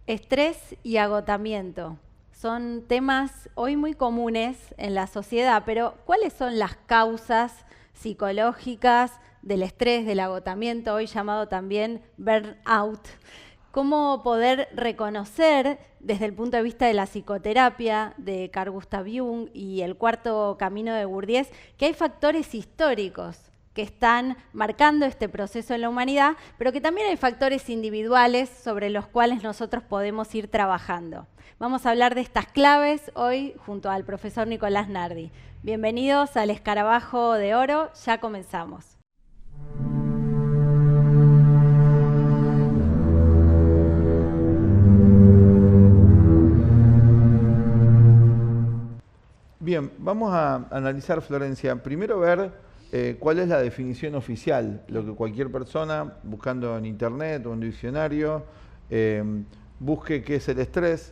Estrés y agotamiento son temas hoy muy comunes en la sociedad, pero ¿cuáles son las causas psicológicas del estrés, del agotamiento, hoy llamado también burnout? ¿Cómo poder reconocer desde el punto de vista de la psicoterapia de Carl Gustav Jung y el cuarto camino de Gurdjieff que hay factores históricos que están marcando este proceso en la humanidad, pero que también hay factores individuales sobre los cuales nosotros podemos ir trabajando? Vamos a hablar de estas claves hoy junto al profesor Nicolás Nardi. Bienvenidos al Escarabajo de Oro, ya comenzamos. Bien, vamos a analizar, Florencia. Primero ver cuál es la definición oficial, lo que cualquier persona buscando en internet o en un diccionario busque qué es el estrés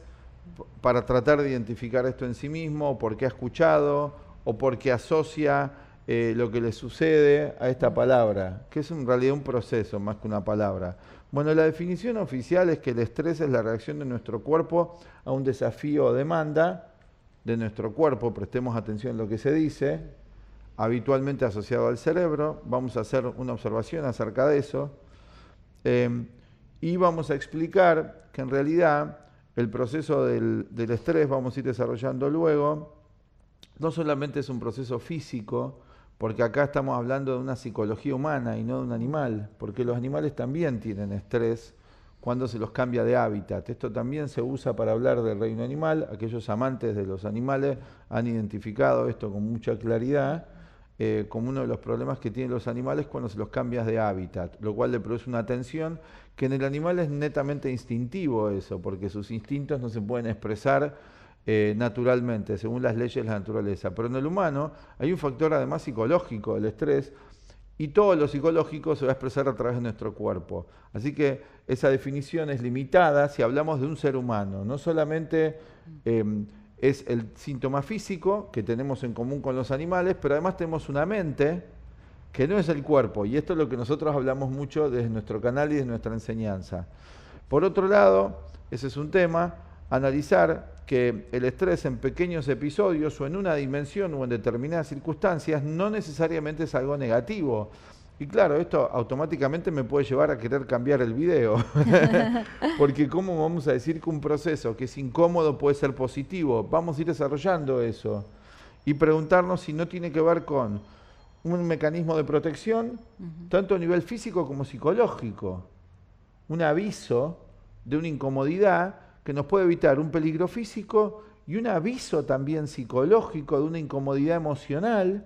para tratar de identificar esto en sí mismo, o por qué ha escuchado o porque asocia lo que le sucede a esta palabra, que es en realidad un proceso más que una palabra. Bueno, la definición oficial es que el estrés es la reacción de nuestro cuerpo a un desafío o demanda de nuestro cuerpo. Prestemos atención a lo que se dice, habitualmente asociado al cerebro. Vamos a hacer una observación acerca de eso y vamos a explicar que en realidad el proceso del estrés, vamos a ir desarrollando luego, no solamente es un proceso físico, porque acá estamos hablando de una psicología humana y no de un animal, porque los animales también tienen estrés cuando se los cambia de hábitat. Esto también se usa para hablar del reino animal. Aquellos amantes de los animales han identificado esto con mucha claridad como uno de los problemas que tienen los animales cuando se los cambias de hábitat, lo cual le produce una tensión que en el animal es netamente instintivo eso, porque sus instintos no se pueden expresar naturalmente, según las leyes de la naturaleza. Pero en el humano hay un factor además psicológico, el estrés, y todo lo psicológico se va a expresar a través de nuestro cuerpo. Así que esa definición es limitada si hablamos de un ser humano. No solamente es el síntoma físico que tenemos en común con los animales, pero además tenemos una mente que no es el cuerpo. Y esto es lo que nosotros hablamos mucho desde nuestro canal y desde nuestra enseñanza. Por otro lado, ese es un tema, analizar que el estrés en pequeños episodios o en una dimensión o en determinadas circunstancias no necesariamente es algo negativo. Y claro, esto automáticamente me puede llevar a querer cambiar el video. Porque ¿cómo vamos a decir que un proceso que es incómodo puede ser positivo? Vamos a ir desarrollando eso y preguntarnos si no tiene que ver con un mecanismo de protección, tanto a nivel físico como psicológico. Un aviso de una incomodidad que nos puede evitar un peligro físico y un aviso también psicológico de una incomodidad emocional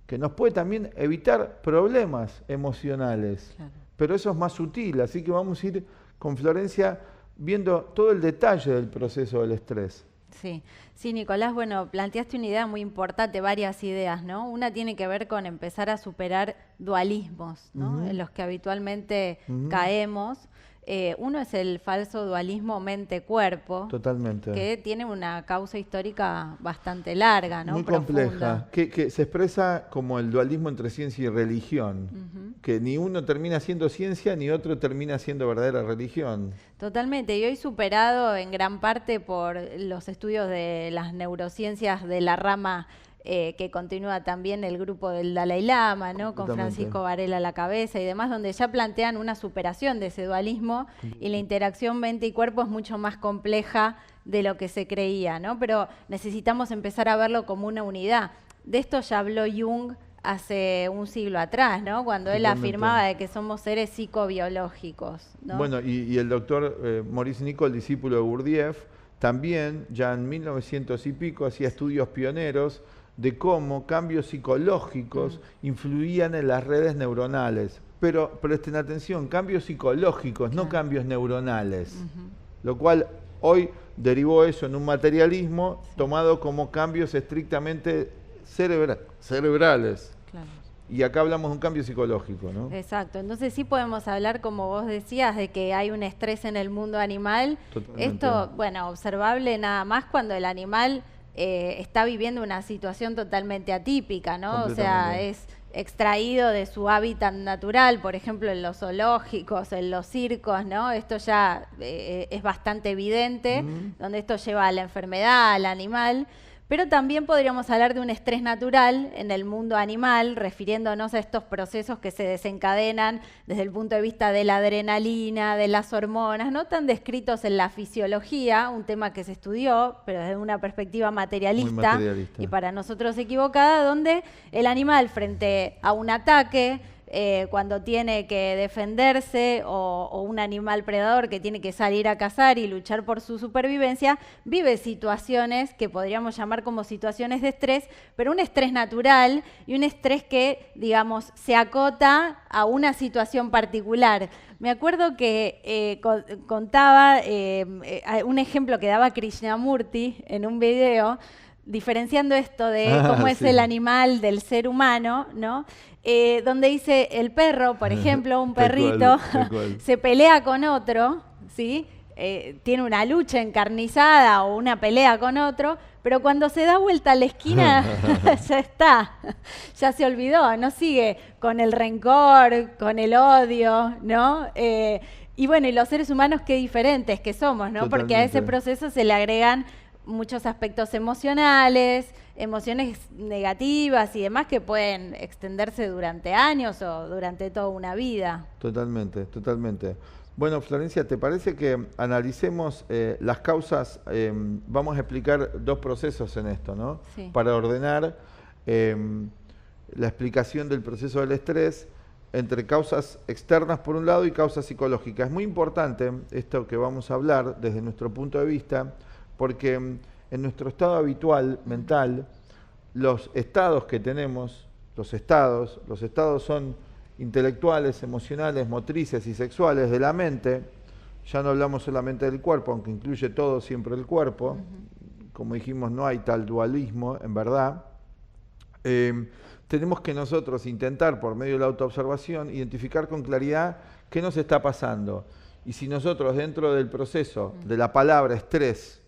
que nos puede también evitar problemas emocionales. Claro. Pero eso es más sutil, así que vamos a ir con Florencia viendo todo el detalle del proceso del estrés. Sí, Nicolás, bueno, planteaste una idea muy importante, varias ideas, ¿no? Una tiene que ver con empezar a superar dualismos, ¿no? En los que habitualmente caemos. Uno es el falso dualismo mente-cuerpo. Totalmente. Que tiene una causa histórica bastante larga, ¿no? Muy compleja, que se expresa como el dualismo entre ciencia y religión, que ni uno termina siendo ciencia ni otro termina siendo verdadera religión. Totalmente, y hoy superado en gran parte por los estudios de las neurociencias de la rama que continúa también el grupo del Dalai Lama, ¿no? Con Francisco Varela a la cabeza y demás, donde ya plantean una superación de ese dualismo y la interacción mente y cuerpo es mucho más compleja de lo que se creía, ¿no? Pero necesitamos empezar a verlo como una unidad. De esto ya habló Jung hace un siglo atrás, ¿no? Cuando él afirmaba de que somos seres psicobiológicos, ¿no? Bueno, y el doctor Maurice Nicoll, discípulo de Gurdjieff, también ya en 1900 y pico hacía estudios pioneros de cómo cambios psicológicos influían en las redes neuronales. Pero presten atención, cambios psicológicos, no cambios neuronales. Lo cual hoy derivó eso en un materialismo tomado como cambios estrictamente cerebrales. Claro. Y acá hablamos de un cambio psicológico, ¿no? Exacto. Entonces sí podemos hablar, como vos decías, de que hay un estrés en el mundo animal. Totalmente. Esto, bueno, observable nada más cuando el animal está viviendo una situación totalmente atípica, ¿no? O sea, es extraído de su hábitat natural, por ejemplo en los zoológicos, en los circos, ¿no? Esto ya es bastante evidente, donde esto lleva a la enfermedad, al animal. Pero también podríamos hablar de un estrés natural en el mundo animal, refiriéndonos a estos procesos que se desencadenan desde el punto de vista de la adrenalina, de las hormonas, no tan descritos en la fisiología, un tema que se estudió, pero desde una perspectiva materialista y para nosotros equivocada, donde el animal frente a un ataque, cuando tiene que defenderse o un animal predador que tiene que salir a cazar y luchar por su supervivencia, vive situaciones que podríamos llamar como situaciones de estrés, pero un estrés natural y un estrés que, digamos, se acota a una situación particular. Me acuerdo que contaba un ejemplo que daba Krishnamurti en un video, diferenciando esto de cómo es el animal del ser humano, ¿no? Donde dice el perro, por ejemplo, un perrito, se pelea con otro, ¿sí? Tiene una lucha encarnizada o una pelea con otro, pero cuando se da vuelta a la esquina ya está, ya se olvidó, no sigue con el rencor, con el odio, ¿no? Y bueno, y los seres humanos qué diferentes que somos, ¿no? Totalmente. Porque a ese proceso se le agregan muchos aspectos emocionales, emociones negativas y demás que pueden extenderse durante años o durante toda una vida. Totalmente, totalmente. Bueno, Florencia, ¿te parece que analicemos las causas? Vamos a explicar dos procesos en esto, ¿no? Sí. Para ordenar la explicación del proceso del estrés entre causas externas por un lado y causas psicológicas. Es muy importante esto que vamos a hablar desde nuestro punto de vista, porque en nuestro estado habitual mental, los estados que tenemos, los estados son intelectuales, emocionales, motrices y sexuales de la mente. Ya no hablamos solamente del cuerpo, aunque incluye todo siempre el cuerpo. Como dijimos, no hay tal dualismo, en verdad. Tenemos que nosotros intentar, por medio de la autoobservación, identificar con claridad qué nos está pasando. Y si nosotros dentro del proceso de la palabra estrés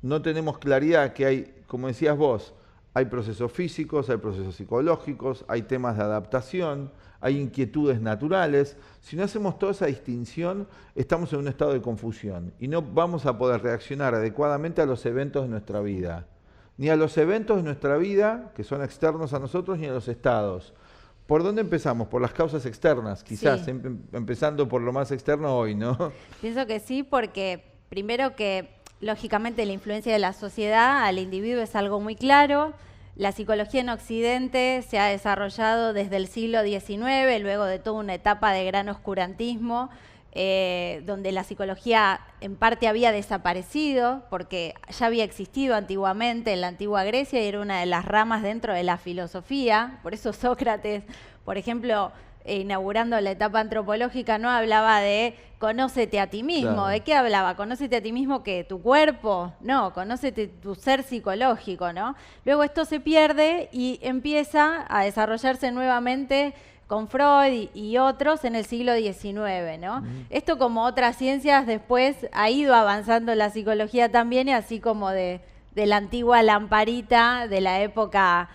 no tenemos claridad que hay, como decías vos, hay procesos físicos, hay procesos psicológicos, hay temas de adaptación, hay inquietudes naturales. Si no hacemos toda esa distinción, estamos en un estado de confusión y no vamos a poder reaccionar adecuadamente a los eventos de nuestra vida. Ni a los eventos de nuestra vida, que son externos a nosotros, ni a los estados. ¿Por dónde empezamos? Por las causas externas, quizás, sí. Empezando por lo más externo hoy, ¿no? Pienso que sí, porque primero que lógicamente la influencia de la sociedad al individuo es algo muy claro. La psicología en Occidente se ha desarrollado desde el siglo XIX, luego de toda una etapa de gran oscurantismo, donde la psicología en parte había desaparecido, porque ya había existido antiguamente en la antigua Grecia y era una de las ramas dentro de la filosofía. Por eso Sócrates, por ejemplo, inaugurando la etapa antropológica, no hablaba de conócete a ti mismo. Claro. ¿De qué hablaba? Conócete a ti mismo, que tu cuerpo, no, conócete tu ser psicológico, ¿no? Luego esto se pierde y empieza a desarrollarse nuevamente con Freud y otros en el siglo XIX, ¿no? Esto, como otras ciencias, después ha ido avanzando la psicología también, y así como de la antigua lamparita de la época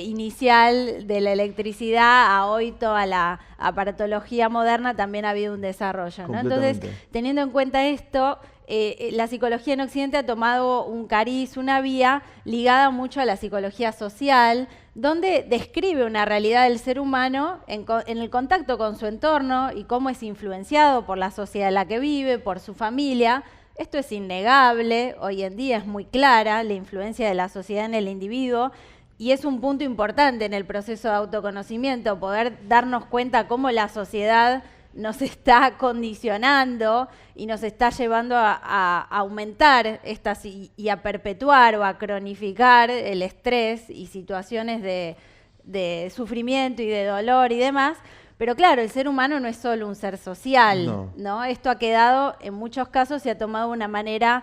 inicial de la electricidad a hoy toda la aparatología moderna, también ha habido un desarrollo, ¿no? Entonces, teniendo en cuenta esto, la psicología en Occidente ha tomado un cariz, una vía ligada mucho a la psicología social, donde describe una realidad del ser humano en el contacto con su entorno y cómo es influenciado por la sociedad en la que vive, por su familia. Esto es innegable, hoy en día es muy clara la influencia de la sociedad en el individuo. Y es un punto importante en el proceso de autoconocimiento, poder darnos cuenta cómo la sociedad nos está condicionando y nos está llevando a aumentar estas y a perpetuar o a cronificar el estrés y situaciones de sufrimiento y de dolor y demás. Pero claro, el ser humano no es solo un ser social, ¿no? Esto ha quedado, en muchos casos, se ha tomado de una manera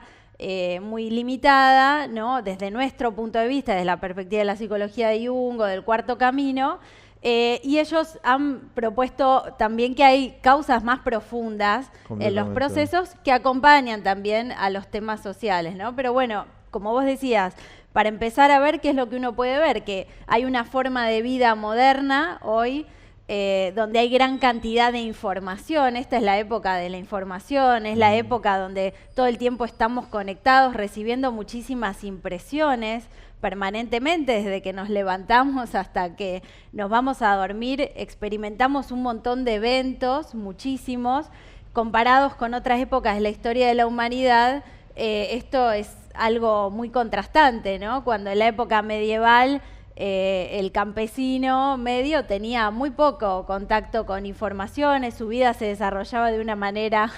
muy limitada, ¿no? Desde nuestro punto de vista, desde la perspectiva de la psicología de Jung o del Cuarto Camino, y ellos han propuesto también que hay causas más profundas en los procesos que acompañan también a los temas sociales, ¿no? Pero bueno, como vos decías, para empezar a ver qué es lo que uno puede ver, que hay una forma de vida moderna hoy donde hay gran cantidad de información. Esta es la época de la información, es la época donde todo el tiempo estamos conectados, recibiendo muchísimas impresiones permanentemente, desde que nos levantamos hasta que nos vamos a dormir, experimentamos un montón de eventos, muchísimos, comparados con otras épocas de la historia de la humanidad. Esto es algo muy contrastante, ¿no? Cuando en la época medieval el campesino medio tenía muy poco contacto con informaciones, su vida se desarrollaba de una manera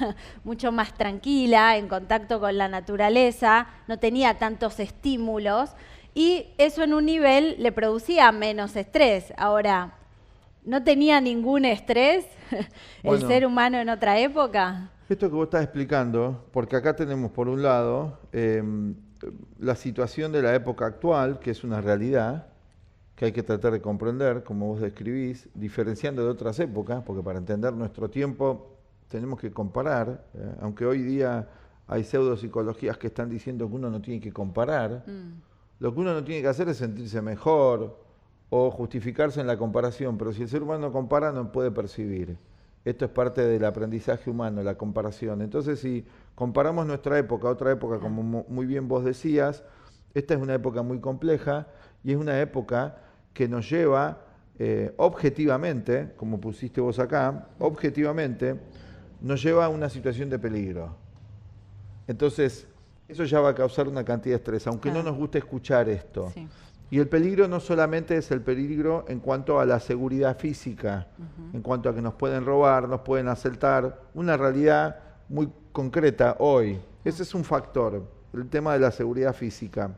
mucho más tranquila, en contacto con la naturaleza, no tenía tantos estímulos y eso en un nivel le producía menos estrés. Ahora, ¿no tenía ningún estrés el ser humano en otra época? Esto que vos estás explicando, porque acá tenemos por un lado la situación de la época actual, que es una realidad, que hay que tratar de comprender, como vos describís, diferenciando de otras épocas, porque para entender nuestro tiempo tenemos que comparar, aunque hoy día hay pseudopsicologías que están diciendo que uno no tiene que comparar, lo que uno no tiene que hacer es sentirse mejor o justificarse en la comparación, pero si el ser humano compara no puede percibir. Esto es parte del aprendizaje humano, la comparación. Entonces, si comparamos nuestra época a otra época, como muy bien vos decías, esta es una época muy compleja y es una época que nos lleva objetivamente, como pusiste vos acá, objetivamente, nos lleva a una situación de peligro. Entonces, eso ya va a causar una cantidad de estrés, aunque no nos guste escuchar esto. Sí. Y el peligro no solamente es el peligro en cuanto a la seguridad física, en cuanto a que nos pueden robar, nos pueden asaltar, una realidad muy concreta hoy. Ese es un factor, el tema de la seguridad física.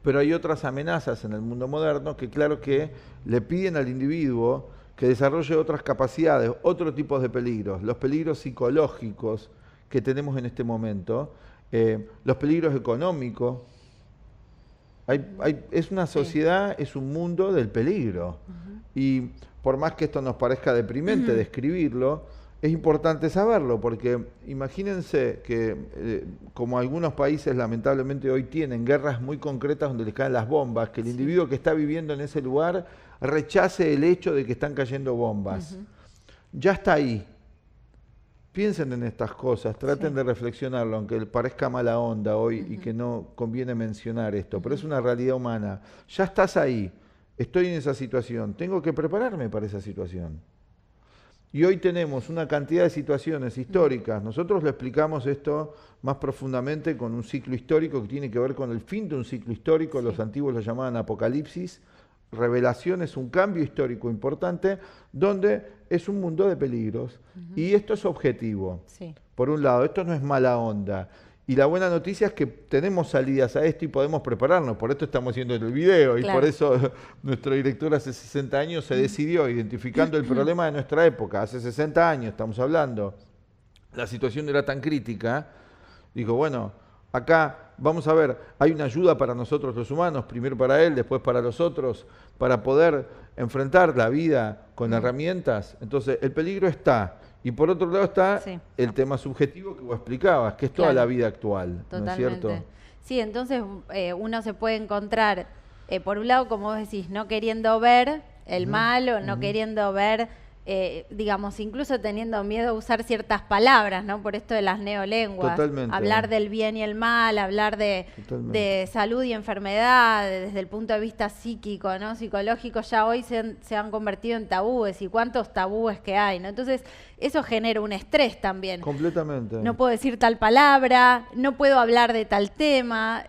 Pero hay otras amenazas en el mundo moderno que claro que le piden al individuo que desarrolle otras capacidades, otros tipos de peligros, los peligros psicológicos que tenemos en este momento, los peligros económicos. Es una sociedad, es un mundo del peligro. Y por más que esto nos parezca deprimente describirlo, es importante saberlo, porque imagínense que como algunos países lamentablemente hoy tienen guerras muy concretas donde les caen las bombas, que el individuo que está viviendo en ese lugar rechace el hecho de que están cayendo bombas. Ya está ahí. Piensen en estas cosas, traten de reflexionarlo, aunque parezca mala onda hoy y que no conviene mencionar esto, pero es una realidad humana. Ya estás ahí, estoy en esa situación, tengo que prepararme para esa situación. Y hoy tenemos una cantidad de situaciones históricas. Nosotros lo explicamos esto más profundamente con un ciclo histórico que tiene que ver con el fin de un ciclo histórico. Los antiguos lo llamaban apocalipsis. Revelación es un cambio histórico importante donde es un mundo de peligros. Y esto es objetivo. Por un lado, esto no es mala onda. Y la buena noticia es que tenemos salidas a esto y podemos prepararnos. Por esto estamos haciendo el video y por eso nuestro director hace 60 años se decidió, identificando el problema de nuestra época. Hace 60 años estamos hablando. La situación era tan crítica. Dijo, bueno, acá vamos a ver, hay una ayuda para nosotros los humanos, primero para él, después para los otros, para poder enfrentar la vida con herramientas. Entonces, el peligro está. Y por otro lado está el tema subjetivo que vos explicabas, que es toda la vida actual, ¿no es cierto? Sí, entonces uno se puede encontrar, por un lado, como vos decís, no queriendo ver el mal o no queriendo ver, digamos, incluso teniendo miedo a usar ciertas palabras, ¿no? Por esto de las neolenguas. Totalmente. Hablar del bien y el mal, hablar de salud y enfermedad, desde el punto de vista psíquico, ¿no? Psicológico, ya hoy se han convertido en tabúes, y cuántos tabúes que hay, ¿no? Entonces, eso genera un estrés también. Completamente. No puedo decir tal palabra, no puedo hablar de tal tema,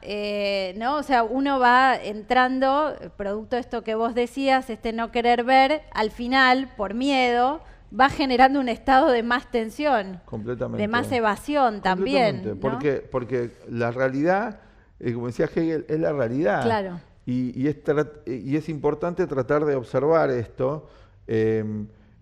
¿no? O sea, uno va entrando, producto de esto que vos decías, no querer ver, al final, por miedo, va generando un estado de más tensión. Completamente. De más evasión también, ¿no? Porque la realidad, como decía Hegel, es la realidad. Claro. Y es importante tratar de observar esto,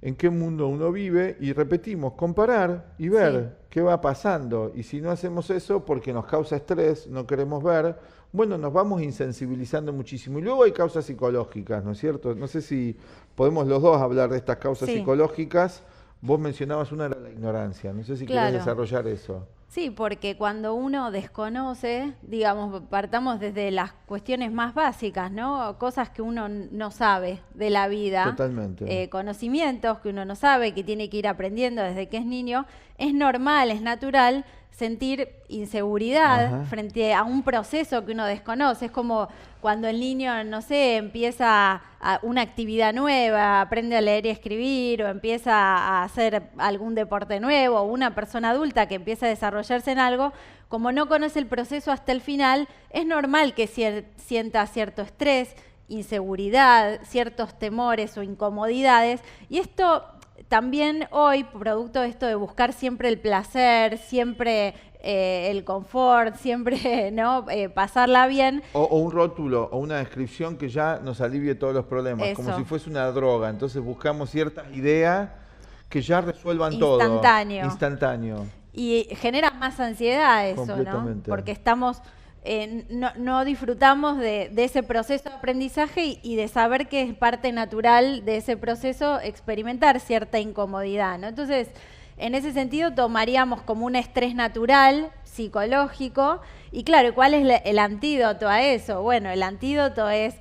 en qué mundo uno vive, y repetimos, comparar y ver qué va pasando. Y si no hacemos eso porque nos causa estrés, no queremos ver, bueno, nos vamos insensibilizando muchísimo. Y luego hay causas psicológicas, ¿no es cierto? No sé si podemos los dos hablar de estas causas psicológicas. Vos mencionabas una, era la ignorancia. No sé si querés desarrollar eso. Sí, porque cuando uno desconoce, digamos, partamos desde las cuestiones más básicas, ¿no? Cosas que uno no sabe de la vida. Totalmente. Conocimientos que uno no sabe, que tiene que ir aprendiendo desde que es niño. Es normal, es natural sentir inseguridad Ajá. frente a un proceso que uno desconoce. Es como cuando el niño, no sé, empieza una actividad nueva, aprende a leer y escribir, o empieza a hacer algún deporte nuevo, o una persona adulta que empieza a desarrollarse en algo, como no conoce el proceso hasta el final, es normal que sienta cierto estrés, inseguridad, ciertos temores o incomodidades, y esto también hoy, producto de esto de buscar siempre el placer, siempre el confort, siempre ¿no? Pasarla bien. O un rótulo o una descripción que ya nos alivie todos los problemas, Eso. como si fuese una droga. Entonces buscamos ciertas ideas que ya resuelvan todo. Instantáneo. Y genera más ansiedad eso, ¿no? Porque estamos... no disfrutamos de ese proceso de aprendizaje y de saber que es parte natural de ese proceso experimentar cierta incomodidad, ¿no? Entonces, en ese sentido, tomaríamos como un estrés natural, psicológico, y claro, ¿cuál es el antídoto a eso? Bueno, el antídoto es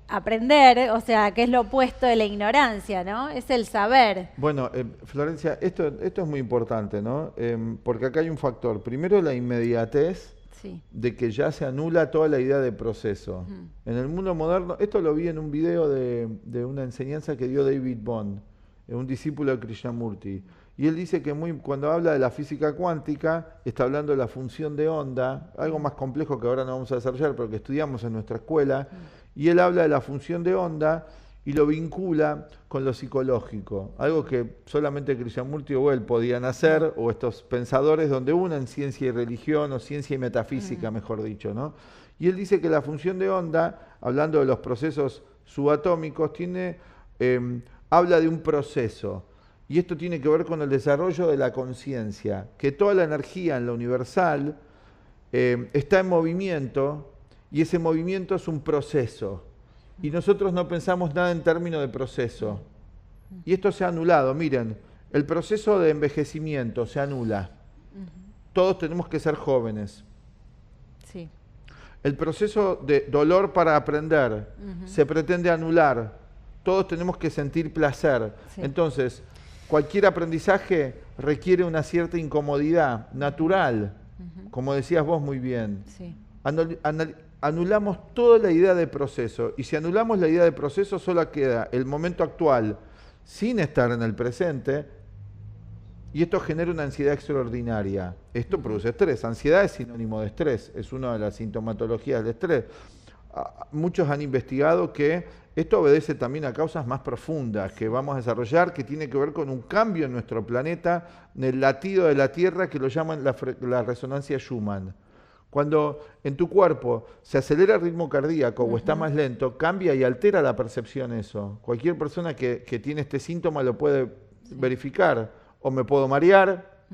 aprender, o sea, que es lo opuesto de la ignorancia, ¿no? Es el saber. Bueno, Florencia, esto es muy importante, ¿no? Porque acá hay un factor. Primero, la inmediatez. Sí. De que ya se anula toda la idea de proceso. En el mundo moderno, esto lo vi en un video de una enseñanza que dio David Bond, un discípulo de Krishnamurti. Y él dice que cuando habla de la física cuántica, está hablando de la función de onda, algo más complejo que ahora no vamos a desarrollar, pero que estudiamos en nuestra escuela. Y él habla de la función de onda y lo vincula con lo psicológico, algo que solamente Krishnamurti o él podían hacer, o estos pensadores donde unen ciencia y religión, o ciencia y metafísica, mejor dicho, ¿no? Y él dice que la función de onda, hablando de los procesos subatómicos, habla de un proceso, y esto tiene que ver con el desarrollo de la conciencia, que toda la energía en lo universal está en movimiento, y ese movimiento es un proceso. Y nosotros no pensamos nada en términos de proceso. Y esto se ha anulado. Miren, el proceso de envejecimiento se anula. Todos tenemos que ser jóvenes. Sí. El proceso de dolor para aprender se pretende anular. Todos tenemos que sentir placer. Sí. Entonces, cualquier aprendizaje requiere una cierta incomodidad natural, como decías vos muy bien. Sí. Anulamos toda la idea de proceso, y si anulamos la idea de proceso solo queda el momento actual sin estar en el presente, y esto genera una ansiedad extraordinaria. Esto produce estrés. Ansiedad es sinónimo de estrés, es una de las sintomatologías del estrés. Muchos han investigado que esto obedece también a causas más profundas que vamos a desarrollar, que tiene que ver con un cambio en nuestro planeta, en el latido de la Tierra, que lo llaman la resonancia Schumann. Cuando en tu cuerpo se acelera el ritmo cardíaco o está más lento, cambia y altera la percepción eso. Cualquier persona que tiene este síntoma lo puede verificar. O me puedo marear,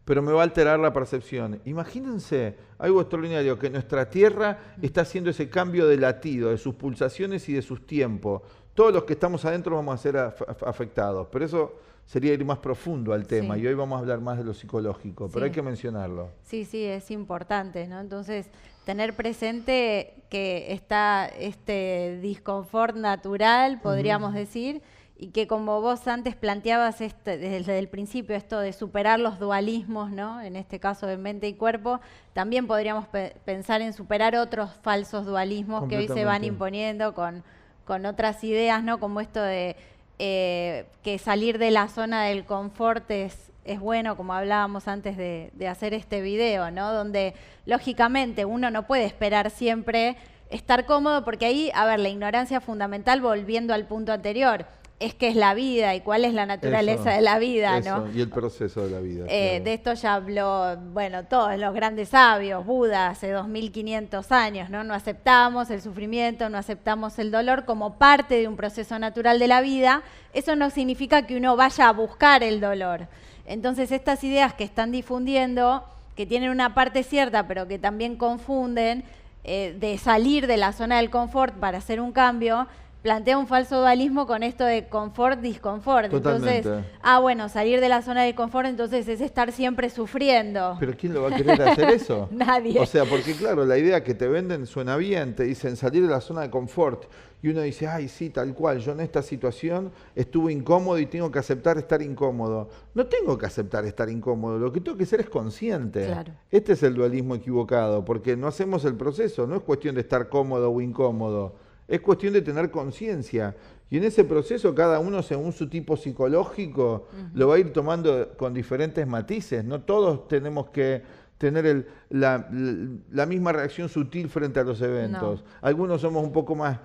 pero me va a alterar la percepción. Imagínense algo extraordinario, que nuestra Tierra está haciendo ese cambio de latido, de sus pulsaciones y de sus tiempos. Todos los que estamos adentro vamos a ser afectados, pero eso sería ir más profundo al tema, y hoy vamos a hablar más de lo psicológico, pero hay que mencionarlo. Sí, es importante, ¿no? Entonces, tener presente que está este disconfort natural, podríamos decir, y que como vos antes planteabas desde el principio, esto de superar los dualismos, ¿no? En este caso de mente y cuerpo, también podríamos pensar en superar otros falsos dualismos que hoy se van imponiendo con otras ideas, ¿no? Como esto de que salir de la zona del confort es bueno, como hablábamos antes de hacer este video, ¿no? Donde lógicamente uno no puede esperar siempre estar cómodo, porque ahí, a ver, la ignorancia fundamental, volviendo al punto anterior, es qué es la vida y cuál es la naturaleza de la vida, ¿no? Y el proceso de la vida. Claro. De esto ya habló, bueno, todos los grandes sabios, Buda, hace 2500 años, ¿no? No aceptamos el sufrimiento, no aceptamos el dolor como parte de un proceso natural de la vida. Eso no significa que uno vaya a buscar el dolor. Entonces, estas ideas que están difundiendo, que tienen una parte cierta, pero que también confunden, de salir de la zona del confort para hacer un cambio, plantea un falso dualismo con esto de confort, disconfort. Totalmente. Entonces, bueno, salir de la zona de confort entonces es estar siempre sufriendo. ¿Pero quién lo va a querer hacer eso? Nadie. O sea, porque claro, la idea que te venden suena bien, te dicen salir de la zona de confort. Y uno dice, ay, sí, tal cual, yo en esta situación estuve incómodo y tengo que aceptar estar incómodo. No tengo que aceptar estar incómodo, lo que tengo que ser es consciente. Claro. Este es el dualismo equivocado, porque no hacemos el proceso, no es cuestión de estar cómodo o incómodo, es cuestión de tener conciencia. Y en ese proceso cada uno, según su tipo psicológico, lo va a ir tomando con diferentes matices. No todos tenemos que tener la misma reacción sutil frente a los eventos. No. Algunos somos un poco más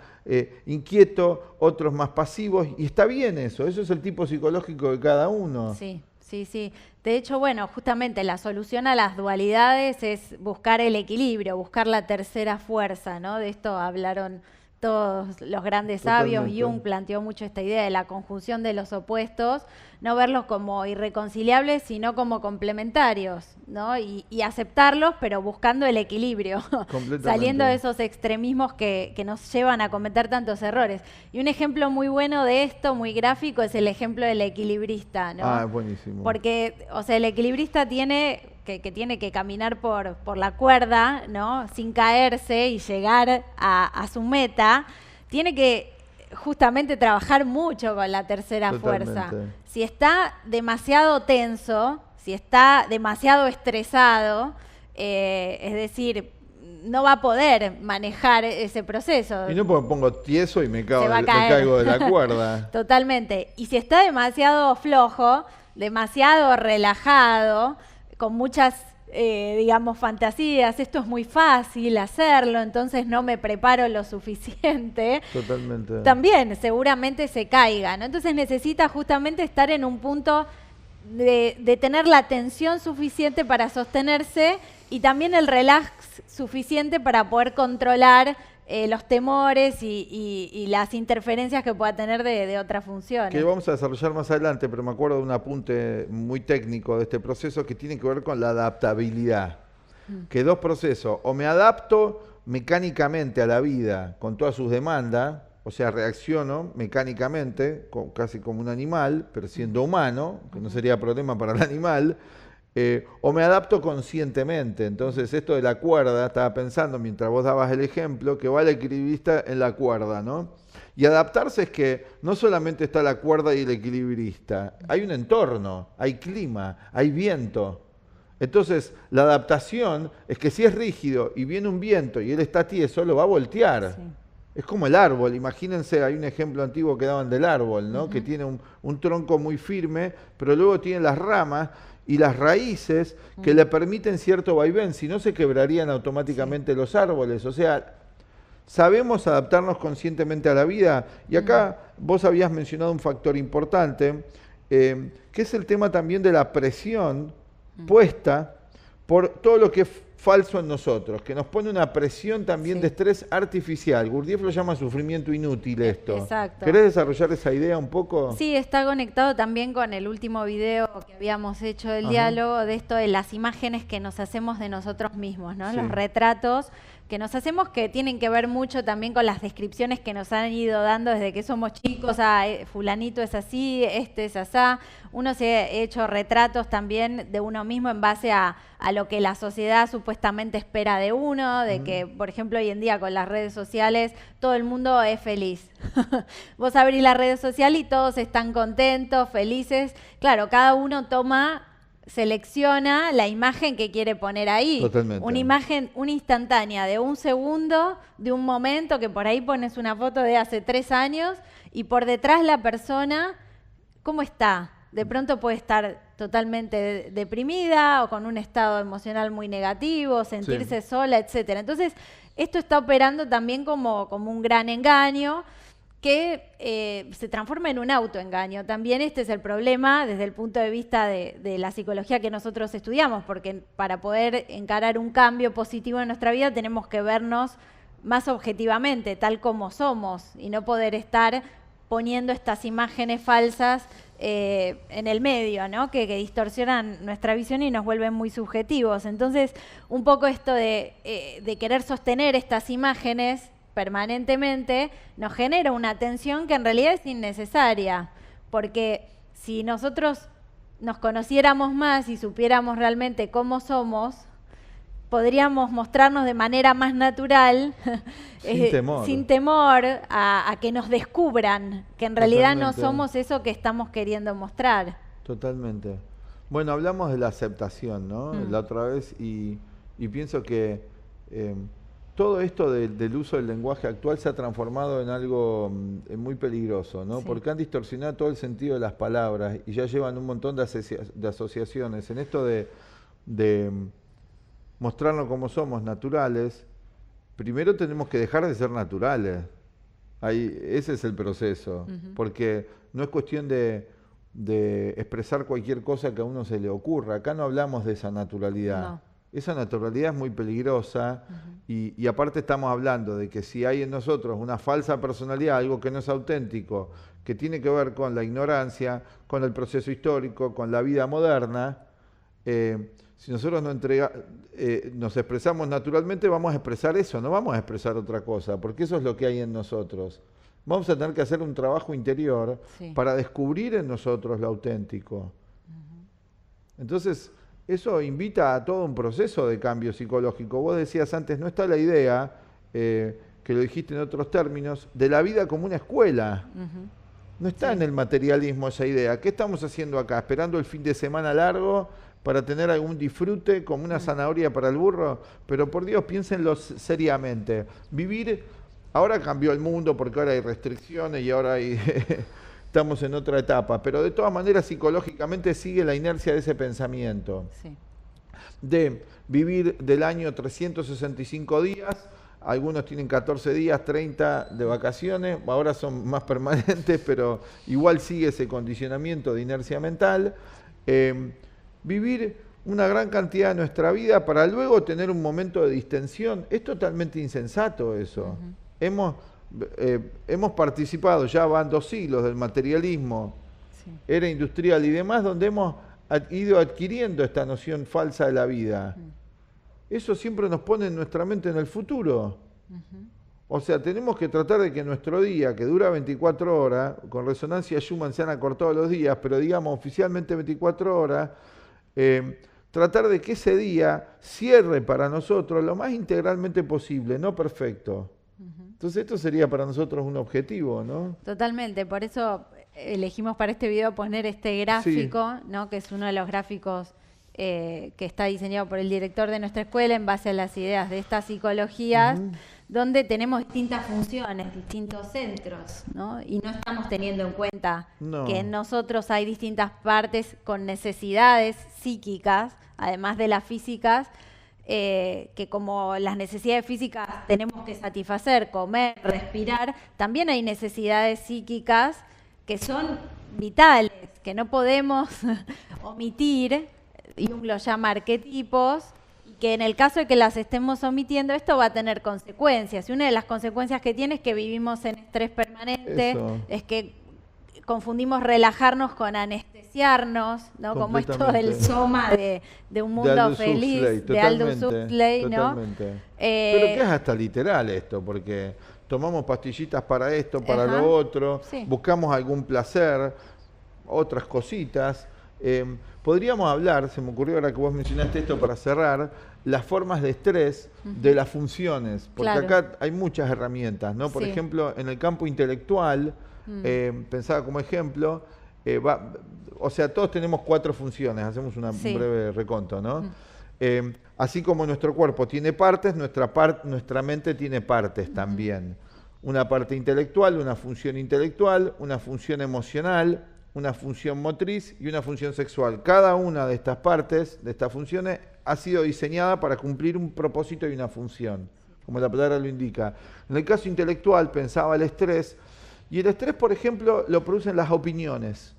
inquietos, otros más pasivos, y está bien eso es el tipo psicológico de cada uno. Sí, sí, sí. De hecho, bueno, justamente la solución a las dualidades es buscar el equilibrio, buscar la tercera fuerza, ¿no? De esto hablaron todos los grandes sabios. Jung planteó mucho esta idea de la conjunción de los opuestos, no verlos como irreconciliables, sino como complementarios, ¿no? Y aceptarlos, pero buscando el equilibrio, saliendo de esos extremismos que nos llevan a cometer tantos errores. Y un ejemplo muy bueno de esto, muy gráfico, es el ejemplo del equilibrista, ¿no? Ah, buenísimo. Porque, o sea, el equilibrista tiene que caminar por la cuerda, ¿no? Sin caerse y llegar a su meta, tiene que justamente trabajar mucho con la tercera fuerza. Si está demasiado tenso, si está demasiado estresado, es decir, no va a poder manejar ese proceso. Y no porque pongo tieso y me caigo de la cuerda. Totalmente. Y si está demasiado flojo, demasiado relajado, con muchas, digamos, fantasías, esto es muy fácil hacerlo, entonces no me preparo lo suficiente. Totalmente. También seguramente se caiga, ¿no? Entonces necesita justamente estar en un punto de tener la tensión suficiente para sostenerse y también el relax suficiente para poder controlar los temores y las interferencias que pueda tener de otras funciones. Que vamos a desarrollar más adelante, pero me acuerdo de un apunte muy técnico de este proceso que tiene que ver con la adaptabilidad. Que dos procesos, o me adapto mecánicamente a la vida con todas sus demandas, o sea, reacciono mecánicamente, casi como un animal, pero siendo humano, que no sería problema para el animal, o me adapto conscientemente. Entonces, esto de la cuerda, estaba pensando mientras vos dabas el ejemplo, que va el equilibrista en la cuerda, ¿no? Y adaptarse es que no solamente está la cuerda y el equilibrista, hay un entorno, hay clima, hay viento. Entonces, la adaptación es que si es rígido y viene un viento y él está tieso, lo va a voltear. Sí. Es como el árbol, imagínense, hay un ejemplo antiguo que daban del árbol, ¿no? Que tiene un tronco muy firme, pero luego tiene las ramas y las raíces que le permiten cierto vaivén, si no se quebrarían automáticamente los árboles. O sea, sabemos adaptarnos conscientemente a la vida. Y acá vos habías mencionado un factor importante, que es el tema también de la presión puesta por todo lo que es falso en nosotros, que nos pone una presión también de estrés artificial. Gurdjieff lo llama sufrimiento inútil esto. Exacto. ¿Querés desarrollar esa idea un poco? Sí, está conectado también con el último video que habíamos hecho del diálogo, de esto de las imágenes que nos hacemos de nosotros mismos, ¿no? Sí. Los retratos que nos hacemos, que tienen que ver mucho también con las descripciones que nos han ido dando desde que somos chicos. Fulanito es así, este es asá. Uno se ha hecho retratos también de uno mismo en base a lo que la sociedad supuestamente espera de uno, de que, por ejemplo, hoy en día con las redes sociales todo el mundo es feliz. Vos abrís las redes sociales y todos están contentos, felices. Claro, cada uno selecciona la imagen que quiere poner ahí. Totalmente. Una imagen, una instantánea de un segundo, de un momento, que por ahí pones una foto de hace 3 años y por detrás la persona, ¿cómo está? De pronto puede estar totalmente deprimida o con un estado emocional muy negativo, sentirse sola, etcétera. Entonces, esto está operando también como un gran engaño que se transforma en un autoengaño. También este es el problema desde el punto de vista de la psicología que nosotros estudiamos, porque para poder encarar un cambio positivo en nuestra vida tenemos que vernos más objetivamente, tal como somos, y no poder estar poniendo estas imágenes falsas en el medio, ¿no? que distorsionan nuestra visión y nos vuelven muy subjetivos. Entonces, un poco esto de querer sostener estas imágenes permanentemente, nos genera una tensión que en realidad es innecesaria, porque si nosotros nos conociéramos más y supiéramos realmente cómo somos, podríamos mostrarnos de manera más natural, sin temor a que nos descubran, que en realidad no somos eso que estamos queriendo mostrar. Totalmente. Bueno, hablamos de la aceptación, ¿no? La otra vez, y pienso que todo esto del uso del lenguaje actual se ha transformado en algo muy peligroso, ¿no? Sí. Porque han distorsionado todo el sentido de las palabras y ya llevan un montón de asociaciones. En esto de mostrarnos como somos, naturales, primero tenemos que dejar de ser naturales. Ese es el proceso, porque no es cuestión de expresar cualquier cosa que a uno se le ocurra. Acá no hablamos de esa naturalidad. No. Esa naturalidad es muy peligrosa y aparte estamos hablando de que si hay en nosotros una falsa personalidad, algo que no es auténtico, que tiene que ver con la ignorancia, con el proceso histórico, con la vida moderna, si nosotros nos expresamos naturalmente, vamos a expresar eso, no vamos a expresar otra cosa, porque eso es lo que hay en nosotros. Vamos a tener que hacer un trabajo interior para descubrir en nosotros lo auténtico. Entonces, eso invita a todo un proceso de cambio psicológico. Vos decías antes, no está la idea, que lo dijiste en otros términos, de la vida como una escuela. No está en el materialismo esa idea. ¿Qué estamos haciendo acá? ¿Esperando el fin de semana largo para tener algún disfrute como una zanahoria para el burro? Pero por Dios, piénsenlo seriamente. Ahora cambió el mundo porque ahora hay restricciones y ahora estamos en otra etapa, pero de todas maneras psicológicamente sigue la inercia de ese pensamiento. Sí. De vivir del año 365 días, algunos tienen 14 días, 30 de vacaciones, ahora son más permanentes, pero igual sigue ese condicionamiento de inercia mental. Vivir una gran cantidad de nuestra vida para luego tener un momento de distensión, es totalmente insensato eso. Hemos participado, ya van 2 siglos del materialismo, era industrial y demás, donde hemos ido adquiriendo esta noción falsa de la vida. Eso siempre nos pone en nuestra mente en el futuro. O sea, tenemos que tratar de que nuestro día, que dura 24 horas, con resonancia Schumann se han acortado los días, pero digamos oficialmente 24 horas, tratar de que ese día cierre para nosotros lo más integralmente posible, no perfecto. Entonces esto sería para nosotros un objetivo, ¿no? Totalmente, por eso elegimos para este video poner este gráfico, ¿no? Que es uno de los gráficos que está diseñado por el director de nuestra escuela en base a las ideas de estas psicologías, donde tenemos distintas funciones, distintos centros, ¿no? Y no estamos teniendo en cuenta que en nosotros hay distintas partes con necesidades psíquicas, además de las físicas, que como las necesidades físicas tenemos que satisfacer, comer, respirar, también hay necesidades psíquicas que son vitales, que no podemos omitir, Jung los llama arquetipos, y que en el caso de que las estemos omitiendo, esto va a tener consecuencias. Y una de las consecuencias que tiene es que vivimos en estrés permanente, es que confundimos relajarnos con anestesiarnos, ¿no? Como esto del soma de un mundo feliz, de Aldous Huxley, ¿no? Pero que es hasta literal esto, porque tomamos pastillitas para esto, para lo otro, buscamos algún placer, otras cositas. Podríamos hablar, se me ocurrió ahora que vos mencionaste esto para cerrar, las formas de estrés de las funciones, porque acá hay muchas herramientas, ¿no? Por ejemplo, en el campo intelectual, pensaba como ejemplo, o sea, todos tenemos 4 funciones, hacemos un breve reconto, ¿no? Así como nuestro cuerpo tiene partes, nuestra mente tiene partes también. Una parte intelectual, una función intelectual, una función emocional, una función motriz y una función sexual. Cada una de estas partes, de estas funciones, ha sido diseñada para cumplir un propósito y una función, como la palabra lo indica. En el caso intelectual pensaba el estrés, y el estrés, por ejemplo, lo producen las opiniones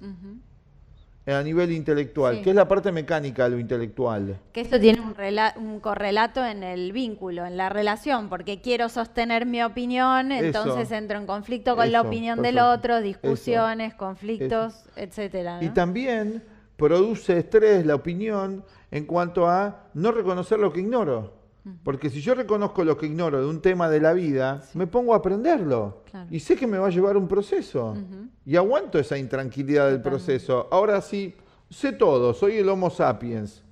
a nivel intelectual, que es la parte mecánica de lo intelectual. Que esto tiene un correlato en el vínculo, en la relación, porque quiero sostener mi opinión, entonces entro en conflicto con la opinión del otro, discusiones, conflictos, etcétera, ¿no? Y también produce estrés la opinión en cuanto a no reconocer lo que ignoro. Porque si yo reconozco lo que ignoro de un tema de la vida, me pongo a aprenderlo. Claro. Y sé que me va a llevar un proceso. Y aguanto esa intranquilidad del proceso. Ahora sí, sé todo, soy el Homo sapiens.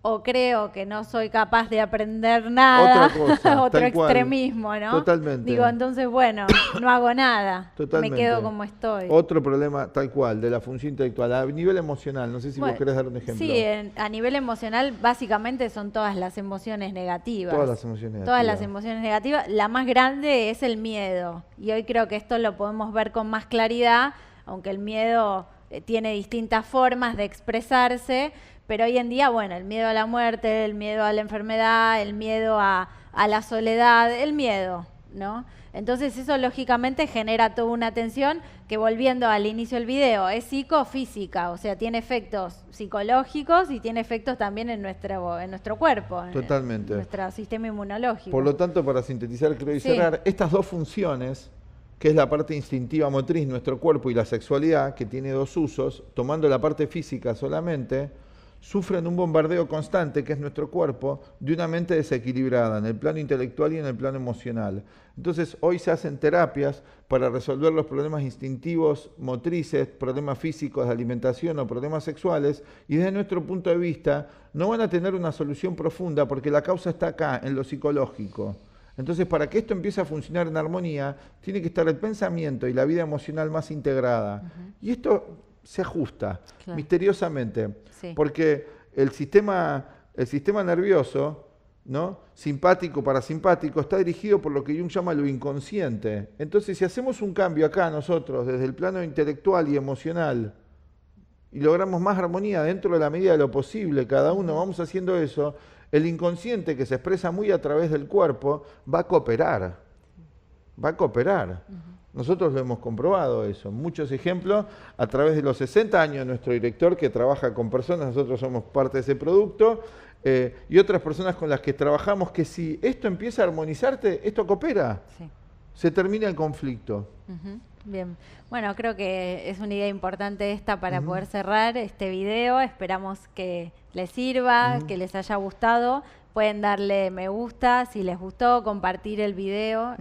O creo que no soy capaz de aprender nada, Otra cosa, otro tal cual. extremismo, ¿no? Totalmente. Digo, entonces, bueno, no hago nada, Totalmente. me quedo como estoy. Otro problema tal cual, de la función intelectual. A nivel emocional, no sé si vos querés dar un ejemplo. Sí, a nivel emocional, básicamente son todas las emociones negativas. Todas las emociones negativas. Todas las emociones negativas. La más grande es el miedo. Y hoy creo que esto lo podemos ver con más claridad, aunque el miedo tiene distintas formas de expresarse. Pero hoy en día, bueno, el miedo a la muerte, el miedo a la enfermedad, el miedo a la soledad, el miedo, ¿no? Entonces eso lógicamente genera toda una tensión que, volviendo al inicio del video, es psicofísica, o sea, tiene efectos psicológicos y tiene efectos también en nuestro cuerpo. Totalmente. En nuestro sistema inmunológico. Por lo tanto, para sintetizar, creo y cerrar, estas dos funciones, que es la parte instintiva motriz, nuestro cuerpo, y la sexualidad, que tiene dos usos, tomando la parte física solamente, sufren un bombardeo constante, que es nuestro cuerpo, de una mente desequilibrada en el plano intelectual y en el plano emocional. Entonces, hoy se hacen terapias para resolver los problemas instintivos, motrices, problemas físicos de alimentación o problemas sexuales, y desde nuestro punto de vista no van a tener una solución profunda porque la causa está acá, en lo psicológico. Entonces, para que esto empiece a funcionar en armonía, tiene que estar el pensamiento y la vida emocional más integrada. Y esto se ajusta misteriosamente, porque el sistema nervioso, ¿no? Simpático, parasimpático, está dirigido por lo que Jung llama lo inconsciente. Entonces, si hacemos un cambio acá nosotros, desde el plano intelectual y emocional, y logramos más armonía dentro de la medida de lo posible, cada uno vamos haciendo eso, el inconsciente, que se expresa muy a través del cuerpo, va a cooperar. Va a cooperar. Nosotros lo hemos comprobado eso. Muchos ejemplos a través de los 60 años de nuestro director, que trabaja con personas, nosotros somos parte de ese producto, y otras personas con las que trabajamos, que si esto empieza a armonizarte, esto coopera. Sí. Se termina el conflicto. Bien. Bueno, creo que es una idea importante esta para poder cerrar este video. Esperamos que les sirva, que les haya gustado. Pueden darle me gusta si les gustó, compartir el video,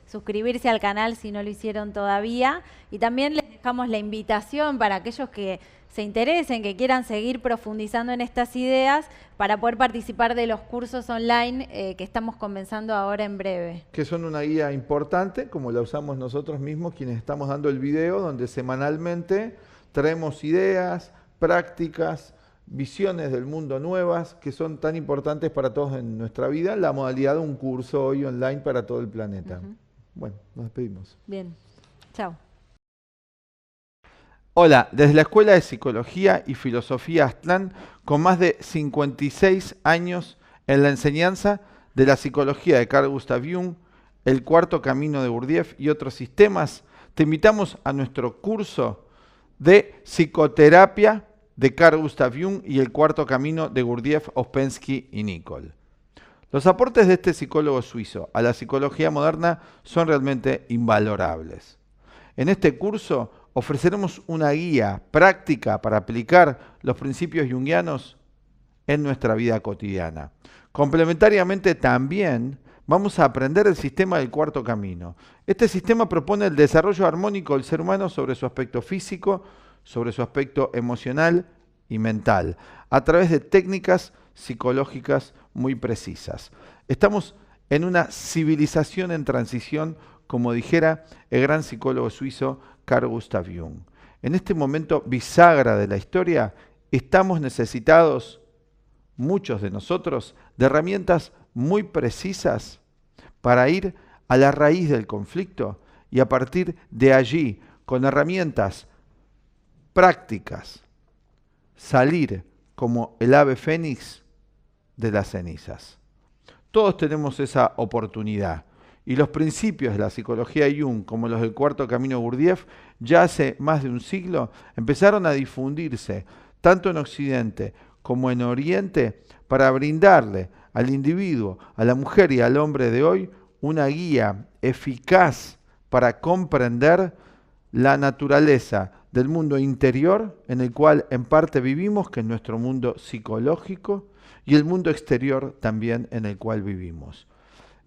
suscribirse al canal si no lo hicieron todavía. Y también les dejamos la invitación para aquellos que se interesen, que quieran seguir profundizando en estas ideas, para poder participar de los cursos online que estamos comenzando ahora en breve. Que son una guía importante, como la usamos nosotros mismos, quienes estamos dando el video, donde semanalmente traemos ideas, prácticas, visiones del mundo nuevas, que son tan importantes para todos en nuestra vida, la modalidad de un curso hoy online para todo el planeta. Bueno, nos despedimos. Bien, chao. Hola, desde la Escuela de Psicología y Filosofía Aztlán, con más de 56 años en la enseñanza de la psicología de Carl Gustav Jung, el cuarto camino de Gurdjieff y otros sistemas, te invitamos a nuestro curso de psicoterapia de Carl Gustav Jung y el cuarto camino de Gurdjieff, Ouspensky y Nicholl. Los aportes de este psicólogo suizo a la psicología moderna son realmente invalorables. En este curso ofreceremos una guía práctica para aplicar los principios junguianos en nuestra vida cotidiana. Complementariamente también vamos a aprender el sistema del cuarto camino. Este sistema propone el desarrollo armónico del ser humano sobre su aspecto físico, sobre su aspecto emocional y mental, a través de técnicas psicológicas muy precisas. Estamos en una civilización en transición, como dijera el gran psicólogo suizo Carl Gustav Jung. En este momento bisagra de la historia, estamos necesitados, muchos de nosotros, de herramientas muy precisas para ir a la raíz del conflicto y a partir de allí, con herramientas prácticas, salir como el ave fénix de las cenizas. Todos tenemos esa oportunidad. Y los principios de la psicología de Jung, como los del cuarto camino Gurdjieff, ya hace más de un siglo empezaron a difundirse, tanto en Occidente como en Oriente, para brindarle al individuo, a la mujer y al hombre de hoy, una guía eficaz para comprender la naturaleza del mundo interior, en el cual en parte vivimos, que es nuestro mundo psicológico, y el mundo exterior también en el cual vivimos.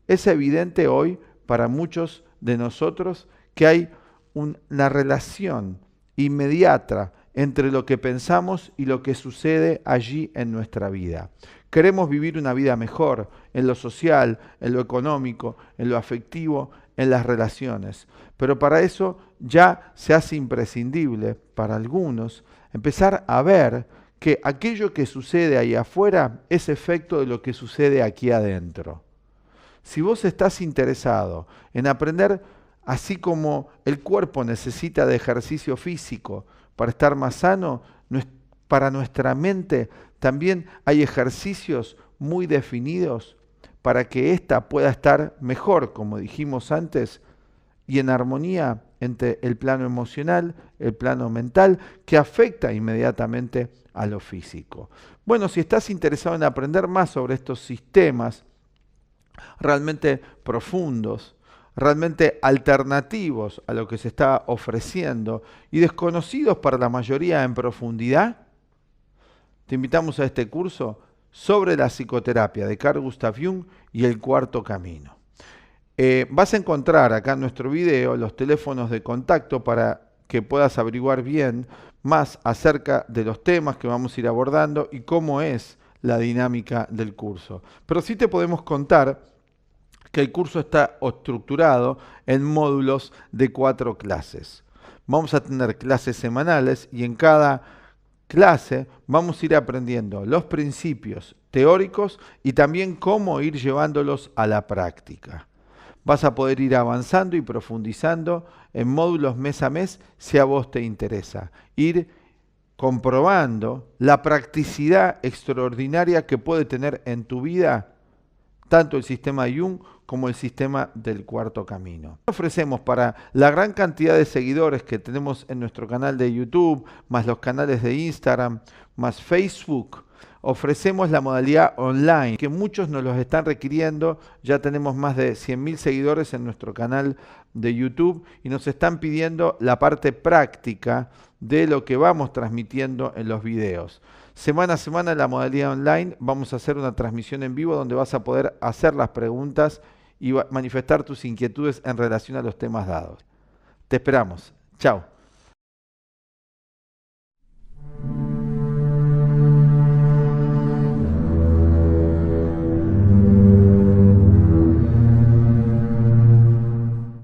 Es evidente hoy para muchos de nosotros que hay una relación inmediata entre lo que pensamos y lo que sucede allí en nuestra vida. Queremos vivir una vida mejor en lo social, en lo económico, en lo afectivo, en las relaciones. Pero para eso ya se hace imprescindible para algunos empezar a ver que aquello que sucede ahí afuera es efecto de lo que sucede aquí adentro. Si vos estás interesado en aprender, así como el cuerpo necesita de ejercicio físico para estar más sano, para nuestra mente también hay ejercicios muy definidos para que ésta pueda estar mejor, como dijimos antes, y en armonía entre el plano emocional, el plano mental, que afecta inmediatamente a lo físico. Bueno, si estás interesado en aprender más sobre estos sistemas realmente profundos, realmente alternativos a lo que se está ofreciendo y desconocidos para la mayoría en profundidad, te invitamos a este curso sobre la psicoterapia de Carl Gustav Jung y el cuarto camino. Vas a encontrar acá en nuestro video los teléfonos de contacto para que puedas averiguar bien más acerca de los temas que vamos a ir abordando y cómo es la dinámica del curso. Pero sí te podemos contar que el curso está estructurado en módulos de 4 clases. Vamos a tener clases semanales y en cada clase vamos a ir aprendiendo los principios teóricos y también cómo ir llevándolos a la práctica. Vas a poder ir avanzando y profundizando en módulos mes a mes si a vos te interesa. Ir comprobando la practicidad extraordinaria que puede tener en tu vida tanto el sistema de Jung como el sistema del cuarto camino. Ofrecemos para la gran cantidad de seguidores que tenemos en nuestro canal de YouTube, más los canales de Instagram, más Facebook, ofrecemos la modalidad online, que muchos nos los están requiriendo. Ya tenemos más de 100.000 seguidores en nuestro canal de YouTube y nos están pidiendo la parte práctica de lo que vamos transmitiendo en los videos. Semana a semana en la modalidad online vamos a hacer una transmisión en vivo donde vas a poder hacer las preguntas y manifestar tus inquietudes en relación a los temas dados. Te esperamos. Chao.